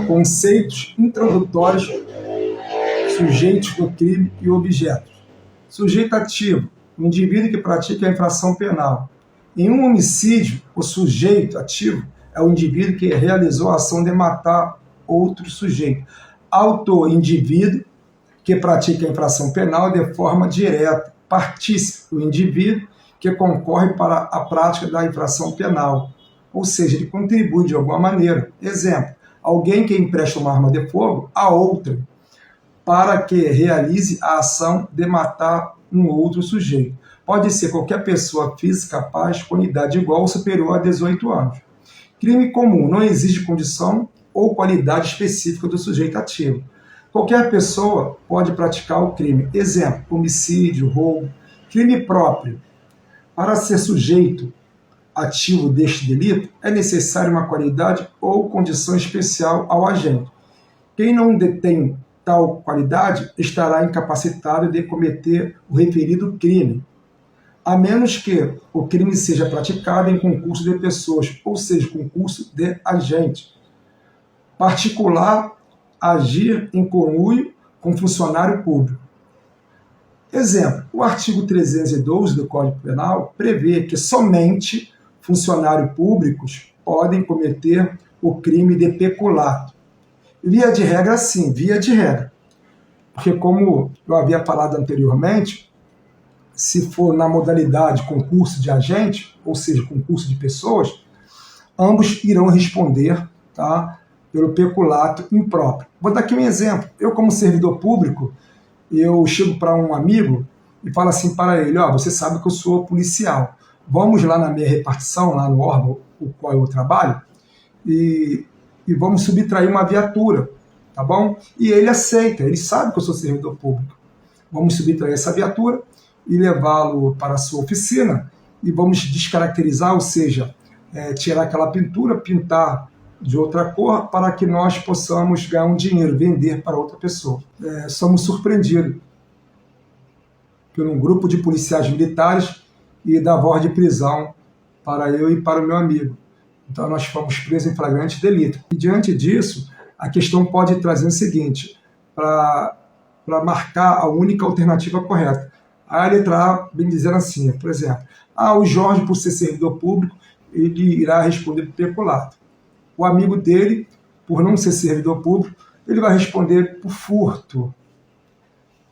Conceitos introdutórios, sujeitos do crime e objetos. Sujeito ativo, o indivíduo que pratica a infração penal. Em um homicídio, o sujeito ativo é o indivíduo que realizou a ação de matar outro sujeito. Autor, indivíduo que pratica a infração penal de forma direta. Partícipe, o indivíduo que concorre para a prática da infração penal. Ou seja, ele contribui de alguma maneira. Exemplo, alguém que empresta uma arma de fogo a outra para que realize a ação de matar um outro sujeito. Pode ser qualquer pessoa física capaz com idade igual ou superior a 18 anos. Crime comum não exige condição ou qualidade específica do sujeito ativo. Qualquer pessoa pode praticar o crime. Exemplo, homicídio, roubo. Crime próprio. Para ser sujeito ativo deste delito, é necessária uma qualidade ou condição especial ao agente. Quem não detém tal qualidade estará incapacitado de cometer o referido crime, a menos que o crime seja praticado em concurso de pessoas, ou seja, concurso de agente. Particular, agir em conluio com funcionário público. Exemplo, o artigo 312 do Código Penal prevê que somente funcionários públicos podem cometer o crime de peculato. Via de regra, sim, via de regra. Porque, como eu havia falado anteriormente, se for na modalidade concurso de agente, ou seja, concurso de pessoas, ambos irão responder, tá, pelo peculato impróprio. Vou dar aqui um exemplo. Eu, como servidor público, eu chego para um amigo e falo assim para ele: ó, você sabe que eu sou policial. Vamos lá na minha repartição, lá no órgão o qual eu trabalho, e vamos subtrair uma viatura, tá bom? E ele aceita, ele sabe que eu sou servidor público. Vamos subtrair essa viatura e levá-lo para a sua oficina e vamos descaracterizar, ou seja, tirar aquela pintura, pintar de outra cor para que nós possamos ganhar um dinheiro, vender para outra pessoa. Somos surpreendidos por um grupo de policiais militares e da voz de prisão para eu e para o meu amigo. Então nós fomos presos em flagrante delito. E diante disso, a questão pode trazer o seguinte, para marcar a única alternativa correta. A letra A vem dizendo assim, por exemplo, o Jorge, por ser servidor público, ele irá responder por peculato. O amigo dele, por não ser servidor público, ele vai responder por furto.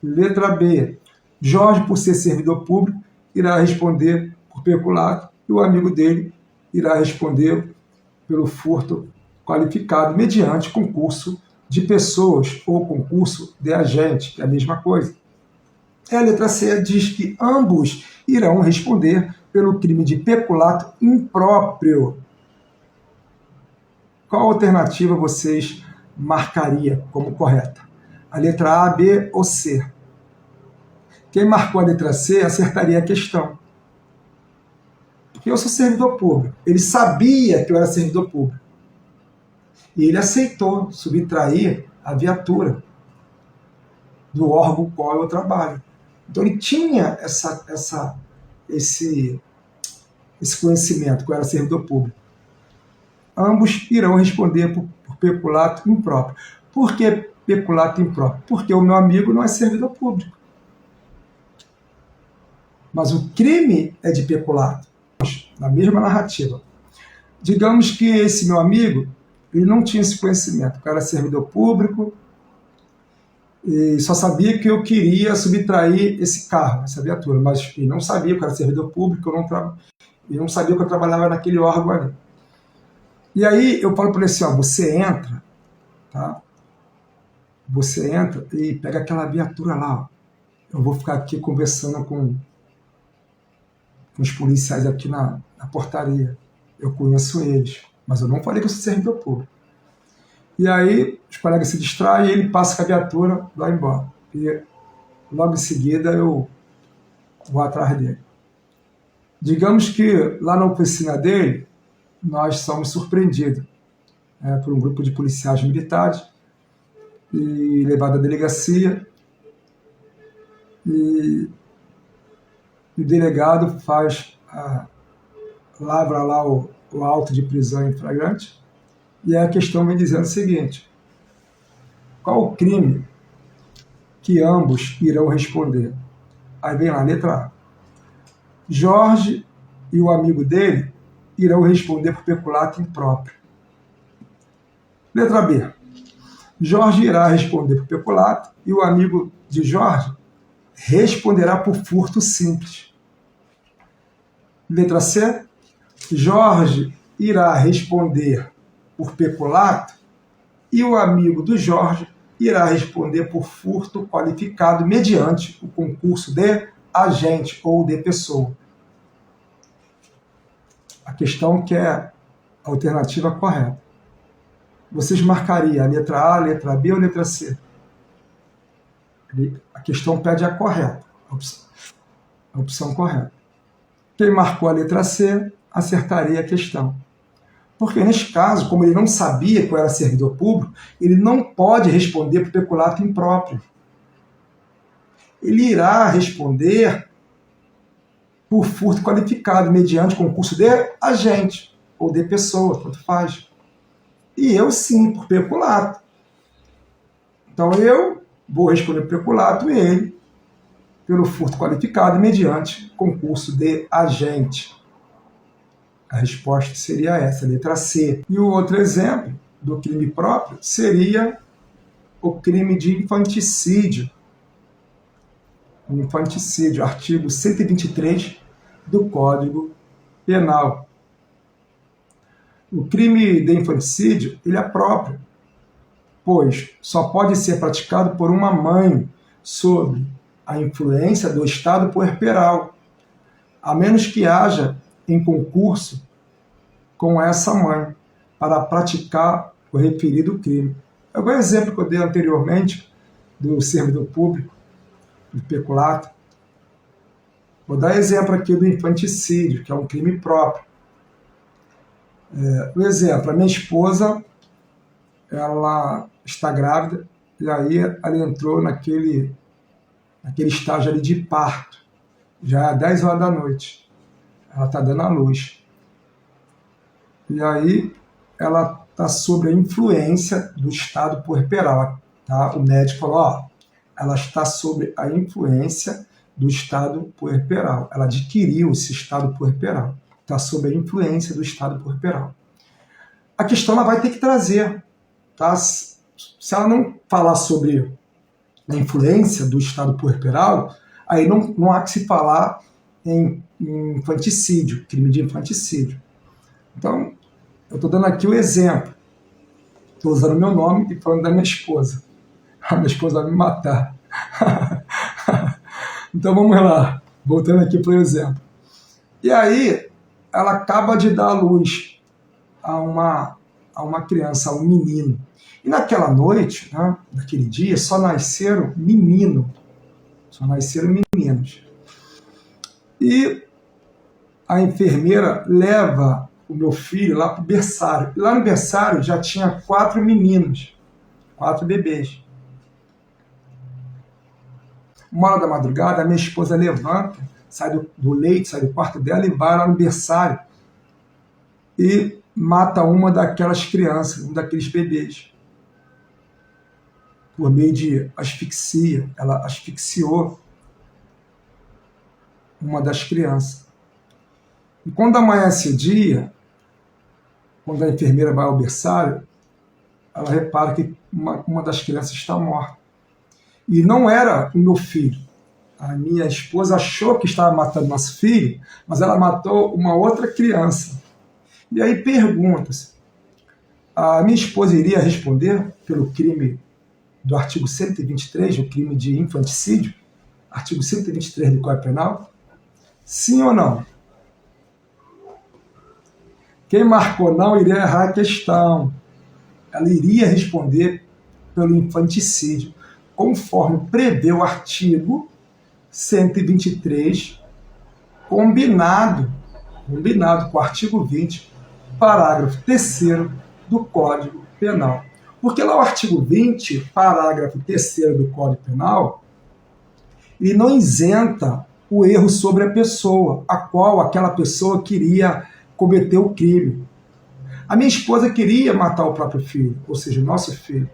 Letra B, Jorge, por ser servidor público, irá responder por peculato e o amigo dele irá responder pelo furto qualificado mediante concurso de pessoas ou concurso de agente, que é a mesma coisa. E a letra C diz que ambos irão responder pelo crime de peculato impróprio. Qual alternativa vocês marcariam como correta? A letra A, B ou C? Quem marcou a letra C acertaria a questão. Porque eu sou servidor público. Ele sabia que eu era servidor público. E ele aceitou subtrair a viatura do órgão com o qual eu trabalho. Então ele tinha esse conhecimento que eu era servidor público. Ambos irão responder por peculato impróprio. Por que peculato impróprio? Porque o meu amigo não é servidor público. Mas o crime é de peculato. Na mesma narrativa. Digamos que esse meu amigo, ele não tinha esse conhecimento. O cara era servidor público e só sabia que eu queria subtrair esse carro, essa viatura, mas ele não sabia que eu era servidor público, ele não sabia que eu trabalhava naquele órgão ali. E aí eu falo para ele assim, você entra, tá? Você entra e pega aquela viatura lá, ó. Eu vou ficar aqui conversando com os policiais aqui na portaria. Eu conheço eles, mas eu não falei que eu sou servidor público. E aí os colegas se distraem e ele passa com a viatura lá embora. E logo em seguida eu vou atrás dele. Digamos que lá na oficina dele, nós somos surpreendidos por um grupo de policiais militares e levado à delegacia. E o delegado lavra lá o auto de prisão em flagrante, e a questão vem dizendo o seguinte: qual o crime que ambos irão responder? Aí vem lá, letra A. Jorge e o amigo dele irão responder por peculato impróprio. Letra B. Jorge irá responder por peculato e o amigo de Jorge responderá por furto simples. Letra C. Jorge irá responder por peculato e o amigo do Jorge irá responder por furto qualificado mediante o concurso de agente ou de pessoa. A questão que é a alternativa correta. Vocês marcariam a letra A, a letra B ou a letra C? A questão pede a correta, a opção correta. Quem marcou a letra C, acertaria a questão. Porque, neste caso, como ele não sabia que eu era servidor público, ele não pode responder por peculato impróprio. Ele irá responder por furto qualificado, mediante concurso de agente ou de pessoa, tanto faz. E eu, sim, por peculato. Então, eu vou responder por peculato e ele pelo furto qualificado, mediante concurso de agente. A resposta seria essa, letra C. E o outro exemplo do crime próprio seria o crime de infanticídio. O infanticídio, artigo 123 do Código Penal. O crime de infanticídio, ele é próprio, pois só pode ser praticado por uma mãe sob a influência do estado puerperal, a menos que haja em concurso com essa mãe para praticar o referido crime. É o exemplo que eu dei anteriormente do servidor público, do peculato. Vou dar exemplo aqui do infanticídio, que é um crime próprio. O exemplo, a minha esposa, ela está grávida, e aí ela entrou naquele estágio ali de parto, já é 10 horas da noite, ela está dando à luz. E aí ela está sob a influência do estado puerperal. Tá? O médico falou, ela está sob a influência do estado puerperal. Ela adquiriu esse estado puerperal. Está sob a influência do estado puerperal. A questão ela vai ter que trazer. Tá? Se ela não falar sobre a influência do estado puerperal, aí não há que se falar em infanticídio, crime de infanticídio. Então, eu estou dando aqui o exemplo. Estou usando meu nome e falando da minha esposa. A minha esposa vai me matar. Então vamos lá, voltando aqui para o exemplo. E aí, ela acaba de dar à luz a uma criança, a um menino. E naquela noite, né, naquele dia, só nasceram meninos. E a enfermeira leva o meu filho lá para o berçário. E lá no berçário já tinha 4 meninos, 4 bebês. 1h da madrugada, a minha esposa levanta, sai do leito, sai do quarto dela e vai lá no berçário e mata uma daquelas crianças, um daqueles bebês, por meio de asfixia. Ela asfixiou uma das crianças. E quando amanhece o dia, quando a enfermeira vai ao berçário, ela repara que uma das crianças está morta. E não era o meu filho. A minha esposa achou que estava matando nosso filho, mas ela matou uma outra criança. E aí pergunta-se, a minha esposa iria responder pelo crime do artigo 123, o crime de infanticídio, artigo 123 do Código Penal? Sim ou não? Quem marcou não iria errar a questão. Ela iria responder pelo infanticídio, conforme prevê o artigo 123, combinado com o artigo 20, parágrafo 3º do Código Penal. Porque lá o artigo 20, parágrafo 3º do Código Penal, ele não isenta o erro sobre a pessoa, a qual aquela pessoa queria cometer o crime. A minha esposa queria matar o próprio filho, ou seja, o nosso filho.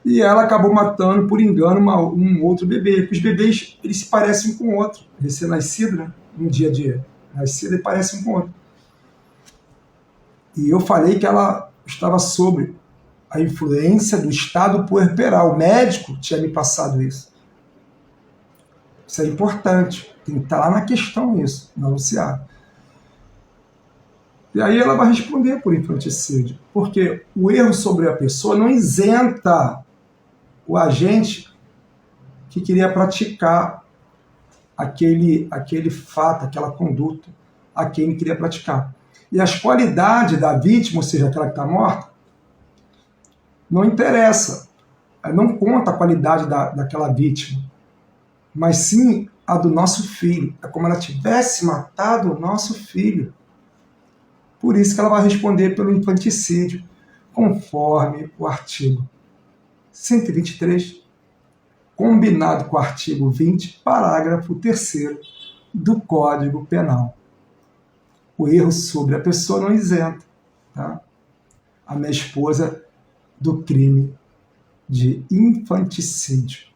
E ela acabou matando, por engano, um outro bebê. Porque os bebês, eles se parecem um com o outro. Recém-nascido, né? Um dia de nascido, eles parecem um com o outro. E eu falei que ela estava sob a influência do estado puerperal. O médico tinha me passado isso. Isso é importante. Tem que estar lá na questão isso, no anunciado. E aí ela vai responder por infanticídio. Porque o erro sobre a pessoa não isenta o agente que queria praticar aquele fato, aquela conduta a quem ele queria praticar. E as qualidades da vítima, ou seja, aquela que está morta, não interessa. Não conta a qualidade daquela vítima, mas sim a do nosso filho. É como ela tivesse matado o nosso filho. Por isso que ela vai responder pelo infanticídio, conforme o artigo 123, combinado com o artigo 20, parágrafo 3º do Código Penal. O erro sobre a pessoa não isenta, tá? A minha esposa do crime de infanticídio.